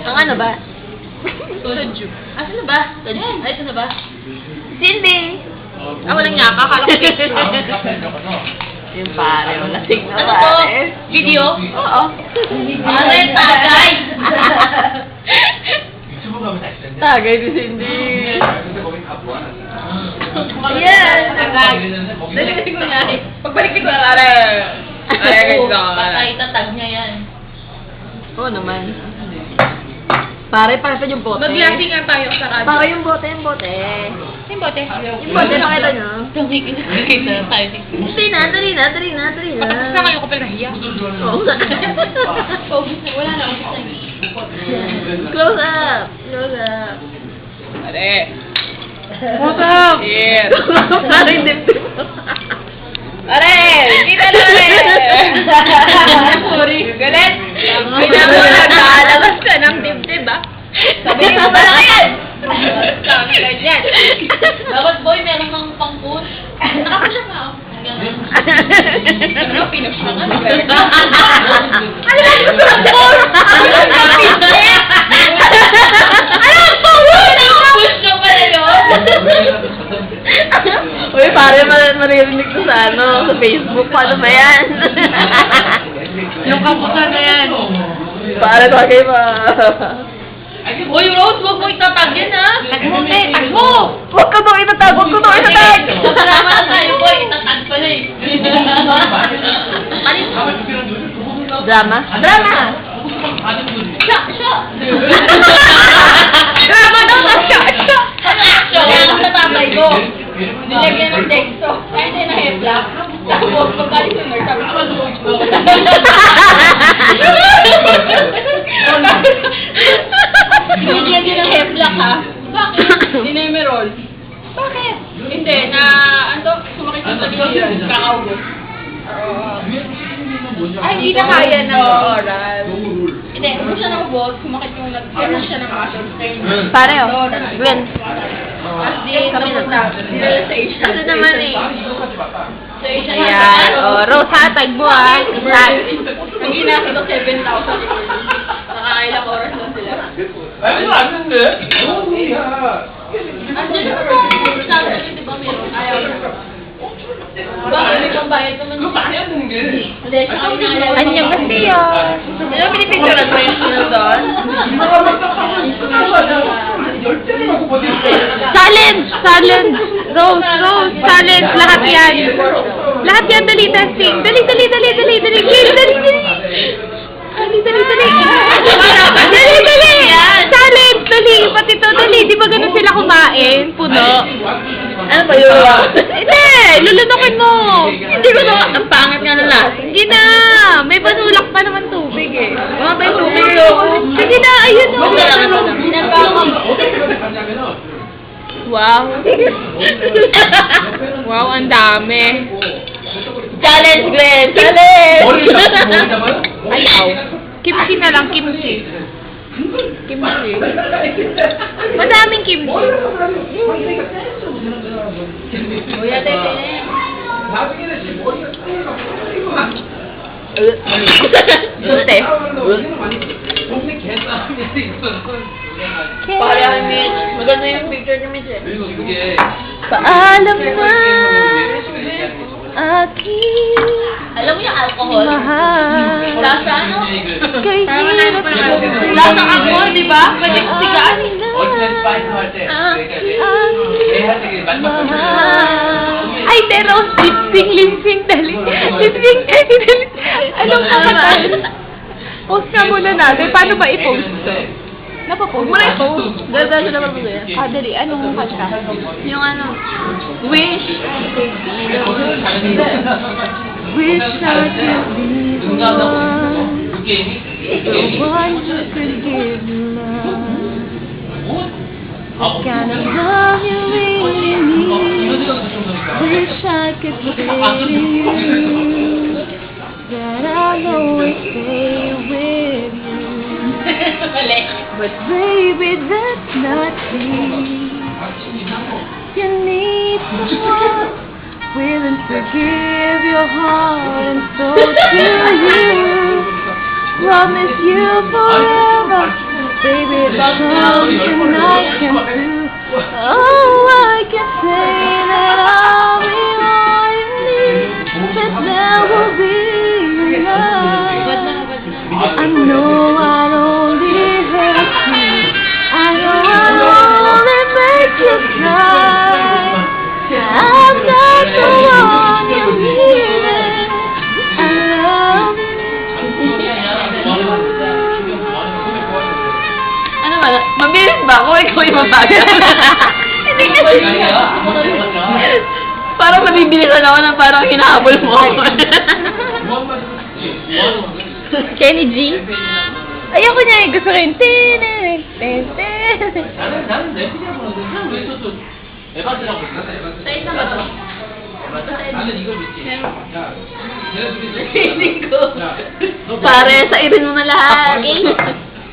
Ang ano ba? Soju. Asan na ba? Ay, ito na ba? Cindy! Walang niya. Kakala ko Yung pare, wala signal Ano to? pare. Video? Oo. Ano yung tagay? Tagay ni Cindy. Ayan! Tagay. Dali ko na eh. Pagbalik ko na pare. Patay tatag niya yan. Oo naman. Pare, para sa yung bote. Mag-lasting nga tayo sa radyo. Pare, yung bote, yung bote. Yung bote. Yung bote, nakita nyo? Nakita tayo. Dali na. Patapos na kayo kapag nahiya. Oo nga. Wala na. Close up. Pare. What's up? Here. Pare, dip-dip. Pare! Kita na rin! Sorry. Galit! Naglalabas ka ng dibdib, ah. Sabihin mo ba lang yan? Sabi ka dyan. Dapat boy, meron kang pang-push. Nakapush na ako. Ano, pinush na nga. Ano ba gusto ng push? Ano ang pinush? Ano ang push? Push na pala yun? Uy, pare, maririnig ko sa sa Facebook. Paano ba yan? Yung kapusan na yan. Pare, bagay ba? Uy, Rose, huwag mo itatag yan, ha? Tag mo, te. Tag mo! Huwag ka daw itatag! Huwag ko daw itatag! Masama na tayo, boy. Itatag pala eh. Drama? Drama! Siya! Drama daw na siya! Kaya ako sa tatay ko. Nilagyan ng texto. Kaya hindi na hepla. Tapos, pagkalis yung nurse, sabi ko, Nilagyan din ng hepla ka. Bakit? Dinemerol. Bakit? Hindi, sumakit yung sa liwan. Kakaubo. Ay, hindi na kaya ng oral. Hindi, kung siya nakubot, sumakit yung nagkaroon siya ng muscle strain. Pare, oh. Gwen. As di, kami na sa Asia. Ano naman eh? Sa Asia. Ayan. Oh, Rose, hatag mo ah. Ang ginakito 7,000. Nakakailang oras lang sila. 아니 왔는데? 너무야. Andun na ba yung sabi niyo, di ba meron? Ayaw na. Bakit may pambayad naman? 그거 많이 안 드는 게. Hindi, saka inaalaw. Anyang kasi yun. Ano pinipicturean mo yung sino doon? Challenge! Challenge! Rose! Challenge! Lahat yan! Lahat yan! Dali, testing! Dali! Dali! Challenge! Dali! Pati to, dali! Di ba ganun sila kumain? Puno? Ano ba yun? Hindi! Lulunukin mo! Hindi ko na, ang pangit nga na last. Hindi na! May panulak pa naman tubig eh. Mga tayo tubig yun. Sige na! Ayun o! Wow! Wow, ang dami! Challenge, Glenn! Challenge! Ayaw! Kimchi na lang, kimchi. Kimchi. Madaming kimchi. Kuya, tete. Sute. Parang Mitch. Maganda yung picture ni Mitch eh. Paalam na aking Alam mo yung alcohol? mahal. Lasa ano? Kay hirap Lasa ako, di ba? Pwede ko sigaan. Ay, pero limping, dali. Limping. Anong kapatid? Post na muna natin. Paano ba i-post to? Napapost mo na i-post. Ganda siya naman mo yan. Dali. Anong kanta? Yung ano? Wish. Wish I could be the one. The one who could give you love. The kind of love you really need. Wish I could say to you that I'll always stay with you. But baby, that's not me. You need someone willing to give your heart and soul to you. Promise you forever, baby. something I can do. Oh, I can say that I'll be all you need, that there will be love. I know I'll only hurt you. I know I'll only make you cry. I'm not the one you needed. I love Ano ba? Mabilis ba ako? Ikaw yung mabagal. Hindi kasi. Parang nabibilisan ako ng parang hinahabol mo ako. Kenny G? Ayoko niya eh. Gusto ko yung tin. 나는 내 피자를 보는데 사람 왜 또 에바드라고 했어? Sa'yo na ba to? 나는 이걸 믿지. 야, 내가 둘이 Hindi ko. 너 Pare, sa irin mo na lahat. Okay.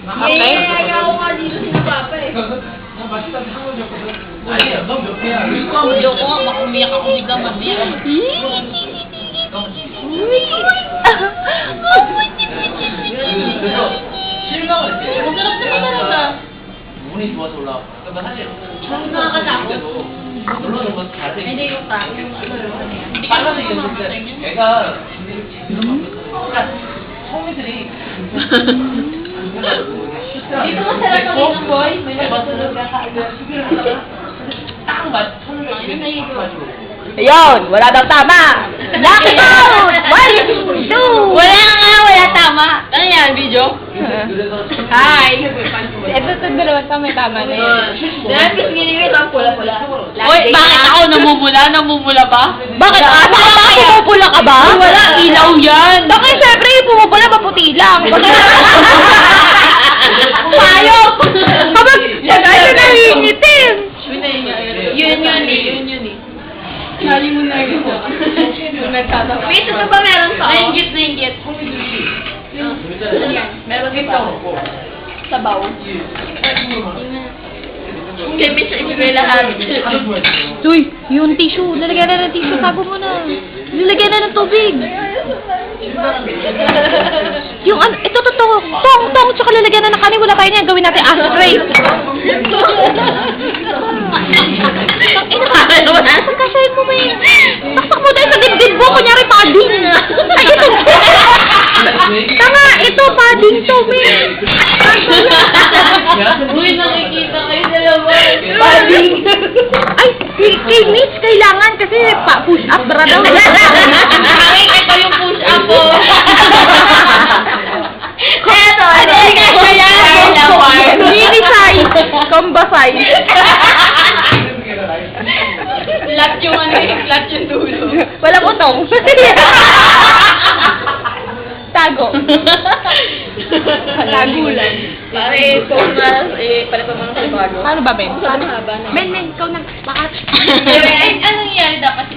Nagagawa ko nga dito si Papa eh. 나 맛있다 한번 줬거든. 아니야, 넌 몇 개야? Ayoko nga, baka umiyak ako bigla mamaya. 그래서 실망을 했지. Masarap naman talaga. 운이 좋아서 올라왔어. 그러니까 사실 nakakatakot. 물론 뭐 잘생긴 Hindi yung ta. Hindi ka 빨간색 naman 입었을 mamatay 때 niya. 애가 그러니까 성미들이 Dito masarap ang ilang boy. May nagpatulog ka 수비를 하다가 딱 손을 가지고 Ayun! Wala daw tama! Knockout! 1, 2! wala tama. Ano yan, video? 그래서 Hi! Ito dalawa may tama na yun. Dahil ginigit ang pula-pula. Oy, bakit ako namumula pa? Bakit? Bakit pumupula ka ba? Wala, ilaw yan. Bakit syempre pumupula, maputi lang. Payo! Kapag ano nangingitim. Yun eh. Nali mo na rin. Wait, ito ba meron pa? Nainggit. Meron ito. Sabaw. Kemi sa ibigay lahat. Uy, yung tissue. Nalagyan na ng tissue. Tago mo na. Nilagyan na ng tubig. Yung ano, ito totoo. Tong, tsaka lalagyan na ng kanin. Wala tayo niyan. Gawin natin ashtray. Kasayin mo ba yun? Taktak mo tayo sa dibdib mo. Kunyari padding. Ay, ito. Tanga, ito padding to, man. Uy, nakikita kayo dalawa. Padding. Ay, kay Mitch kailangan kasi push up bra daw. Ay, ito yung push up po. Eto, ano yan? Mini size. Combo size. Flat yung ano yung flat yung dulo. Walang utong. Tago. Tago lang. Pare, Thomas, pala pa mga bago. Paano ba, Ben? Paano haba na? Ben, ikaw na. Bakit? Anong nangyari dapat